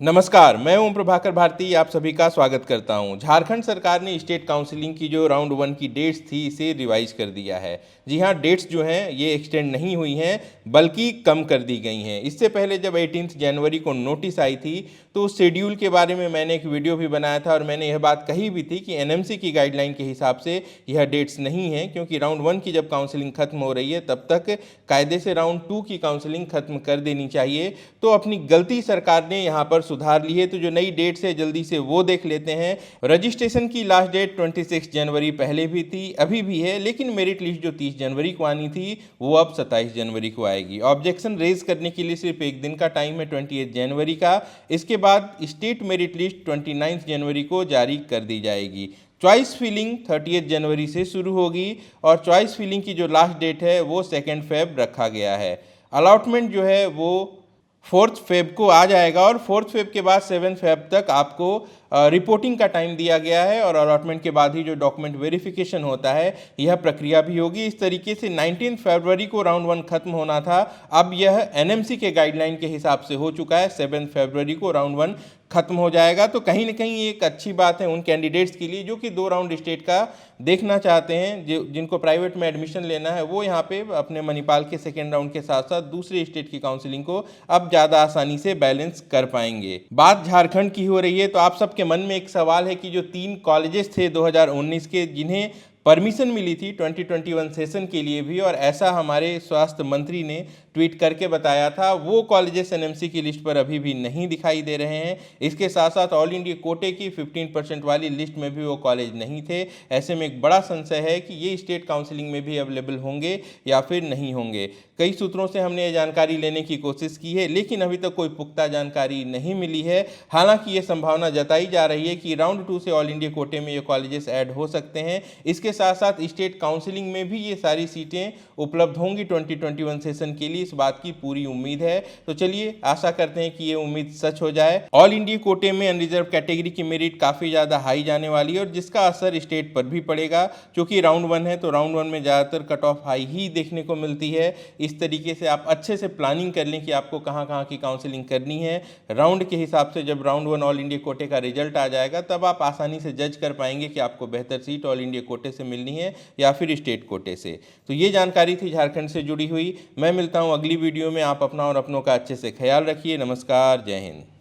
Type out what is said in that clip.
नमस्कार, मैं ओम प्रभाकर भारती आप सभी का स्वागत करता हूं। झारखंड सरकार ने स्टेट काउंसलिंग की जो राउंड 1 की डेट्स थी इसे रिवाइज कर दिया है। जी हां, डेट्स जो हैं ये एक्सटेंड नहीं हुई हैं बल्कि कम कर दी गई हैं। इससे पहले जब 18 जनवरी को नोटिस आई थी तो उस शेड्यूल के बारे में मैंने एक वीडियो भी बनाया था और मैंने यह बात कही भी थी कि एनएमसी की गाइडलाइन के हिसाब से यह डेट्स नहीं हैं, क्योंकि राउंड 1 की जब काउंसलिंग खत्म हो रही है तब तक कायदे से राउंड 2 की काउंसलिंग खत्म कर देनी चाहिए। तो अपनी गलती सरकार ने यहाँ पर सुधार ली है। तो जो नई डेट्स है जल्दी से वो देख लेते हैं। रजिस्ट्रेशन की लास्ट डेट 26 जनवरी पहले भी थी, अभी भी है, लेकिन मेरिट लिस्ट जो 30 जनवरी को आनी थी वो अब 27 जनवरी को आएगी। ऑब्जेक्शन रेज करने के लिए सिर्फ एक दिन का टाइम है, 28 जनवरी का। इसके बाद स्टेट मेरिट लिस्ट 29 जनवरी को जारी कर दी जाएगी। चॉइस फिलिंग 30 जनवरी से शुरू होगी और चॉइस फिलिंग की जो लास्ट डेट है वो 2 फेब रखा गया है। अलॉटमेंट जो है वो 4 फेब को आ जाएगा और 4 फेब के बाद 7 फेब तक आपको रिपोर्टिंग का टाइम दिया गया है और अलॉटमेंट के बाद ही जो डॉक्यूमेंट वेरिफिकेशन होता है यह प्रक्रिया भी होगी। इस तरीके से 19 फरवरी को राउंड 1 खत्म होना था, अब यह एनएमसी के गाइडलाइन के हिसाब से हो चुका है। 7 फरवरी को राउंड 1 खत्म हो जाएगा। तो कहीं ना कहीं एक अच्छी बात है उन कैंडिडेट्स के लिए जो कि 2 राउंड स्टेट का देखना चाहते हैं, जिनको प्राइवेट में एडमिशन लेना है वो यहाँ पे अपने मणिपाल के सेकेंड राउंड के साथ साथ दूसरे स्टेट की काउंसलिंग को अब ज़्यादा आसानी से बैलेंस कर पाएंगे। बात झारखंड की हो रही है तो आप सबके मन में एक सवाल है कि जो 3 कॉलेजेस थे 2019 के जिन्हें परमिशन मिली थी 2021 सेशन के लिए भी, और ऐसा हमारे स्वास्थ्य मंत्री ने ट्वीट करके बताया था, वो कॉलेजेस एनएमसी की लिस्ट पर अभी भी नहीं दिखाई दे रहे हैं। इसके साथ साथ ऑल इंडिया कोटे की 15% वाली लिस्ट में भी वो कॉलेज नहीं थे। ऐसे में एक बड़ा संशय है कि ये स्टेट काउंसलिंग में भी अवेलेबल होंगे या फिर नहीं होंगे। कई सूत्रों से हमने ये जानकारी लेने की कोशिश की है लेकिन अभी तक कोई पुख्ता जानकारी नहीं मिली है। हालांकि ये संभावना जताई जा रही है कि राउंड 2 से ऑल इंडिया कोटे में ये कॉलेजेस ऐड हो सकते हैं। इसके साथ साथ स्टेट काउंसलिंग में भी ये सारी सीटें उपलब्ध होंगी 2021 सेशन के लिए, इस बात की पूरी उम्मीद है। तो चलिए आशा करते हैं कि ये उम्मीद सच हो जाए। ऑल इंडिया कोटे में अनरिजर्व कैटेगरी की मेरिट काफ़ी ज़्यादा हाई जाने वाली है और जिसका असर स्टेट पर भी पड़ेगा। क्योंकि राउंड 1 है तो राउंड 1 में ज़्यादातर कट ऑफ हाई ही देखने को मिलती है। इस तरीके से आप अच्छे से प्लानिंग कर लें कि आपको कहाँ कहाँ की काउंसलिंग करनी है। राउंड के हिसाब से जब राउंड 1 ऑल इंडिया कोटे का रिजल्ट आ जाएगा तब आप आसानी से जज कर पाएंगे कि आपको बेहतर सीट ऑल इंडिया कोटे से मिलनी है या फिर स्टेट कोटे से। तो ये जानकारी थी झारखंड से जुड़ी हुई। मैं मिलता हूँ अगली वीडियो में। आप अपना और अपनों का अच्छे से ख्याल रखिए। नमस्कार, जय हिंद।